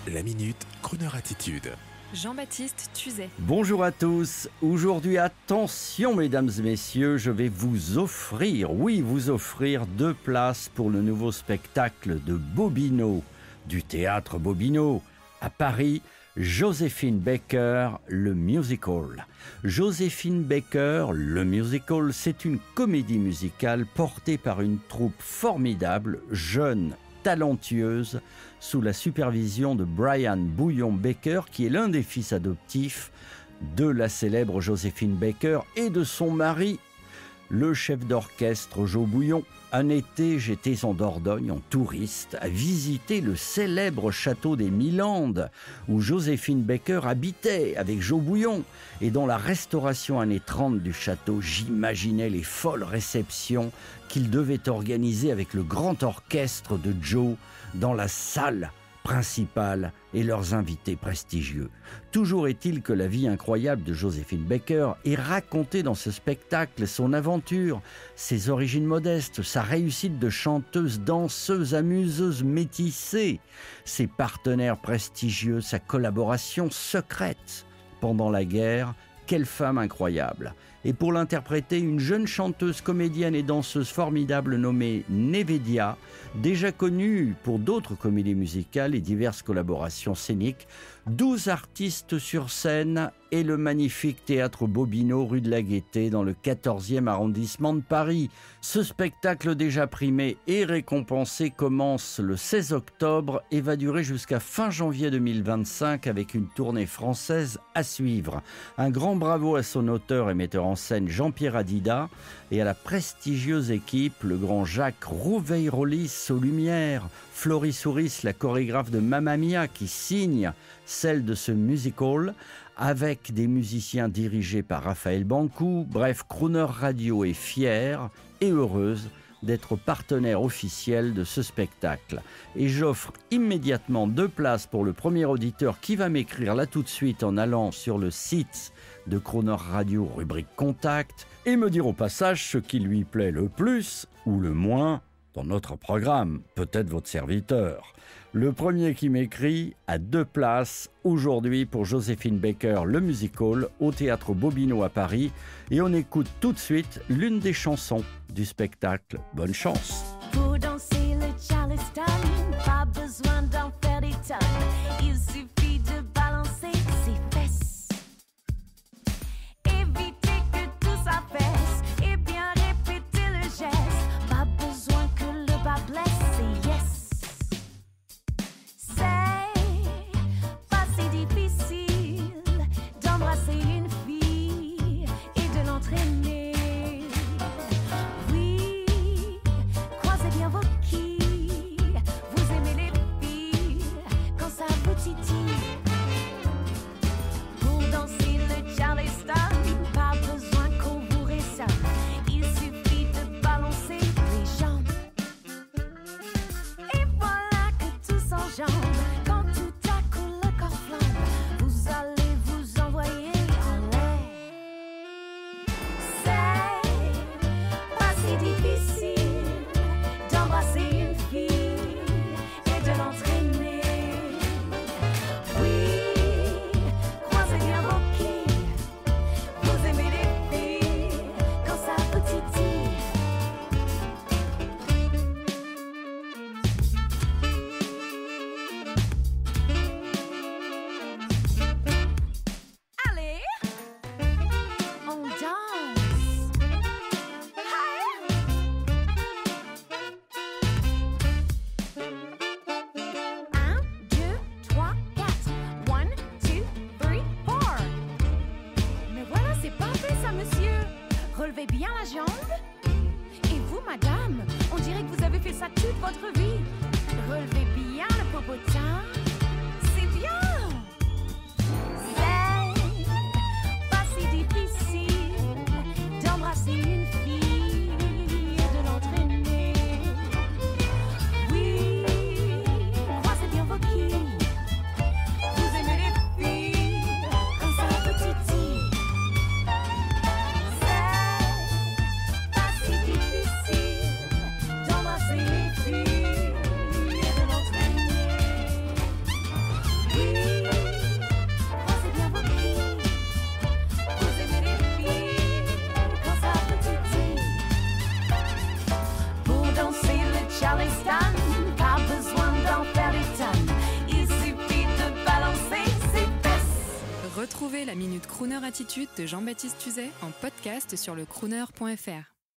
La Minute, Crooner Attitude. Jean-Baptiste Tuzet. Bonjour à tous. Aujourd'hui, attention mesdames et messieurs, je vais vous offrir 2 places pour le nouveau spectacle de Bobino, du théâtre Bobino, à Paris, Joséphine Baker, le musical. Joséphine Baker, le musical, c'est une comédie musicale portée par une troupe formidable, jeune, talentueuse, sous la supervision de Brian Bouillon Baker, qui est l'un des fils adoptifs de la célèbre Joséphine Baker et de son mari, le chef d'orchestre Joe Bouillon. Un été, j'étais en Dordogne, en touriste, à visiter le célèbre château des Milandes, où Joséphine Baker habitait avec Joe Bouillon. Et dans la restauration années 30 du château, j'imaginais les folles réceptions qu'il devait organiser avec le grand orchestre de Joe dans la salle principale et leurs invités prestigieux. Toujours est-il que la vie incroyable de Joséphine Baker est racontée dans ce spectacle, son aventure, ses origines modestes, sa réussite de chanteuse, danseuse, amuseuse, métissée, ses partenaires prestigieux, sa collaboration secrète pendant la guerre. Quelle femme incroyable! Et pour l'interpréter, une jeune chanteuse, comédienne et danseuse formidable nommée Nevedia, déjà connue pour d'autres comédies musicales et diverses collaborations scéniques, 12 artistes sur scène et le magnifique théâtre Bobino, rue de la Gaîté, dans le 14e arrondissement de Paris. Ce spectacle déjà primé et récompensé commence le 16 octobre et va durer jusqu'à fin janvier 2025 avec une tournée française à suivre. Un grand bravo à son auteur et metteur en scène Jean-Pierre Adida et à la prestigieuse équipe, le grand Jacques Rouveil-Rollis aux lumières, Floris Souris, la chorégraphe de Mamma Mia, qui signe celle de ce musical, avec des musiciens dirigés par Raphaël Bancou. Bref, Crooner Radio est fière et heureuse d'être partenaire officiel de ce spectacle. Et j'offre immédiatement 2 places pour le premier auditeur qui va m'écrire là tout de suite en allant sur le site de Crooner Radio, rubrique Contact, et me dire au passage ce qui lui plaît le plus ou le moins dans notre programme, peut-être votre serviteur. Le premier qui m'écrit a 2 places aujourd'hui pour Joséphine Baker, le musical, au théâtre Bobino à Paris. Et on écoute tout de suite l'une des chansons du spectacle. Bonne chance! Pour danser le Charleston, pas besoin d'en faire des tonnes. Il suffit de balancer ses fesses. Éviter que tout s'affaisse et bien répéter le geste. Pas besoin que le bas blesse, c'est yes. C'est pas si difficile d'embrasser une fille et de l'entraîner. Oui, croisez bien vos Retrouvez la Minute Crooner Attitude de Jean-Baptiste Tuzet en podcast sur lecrooner.fr.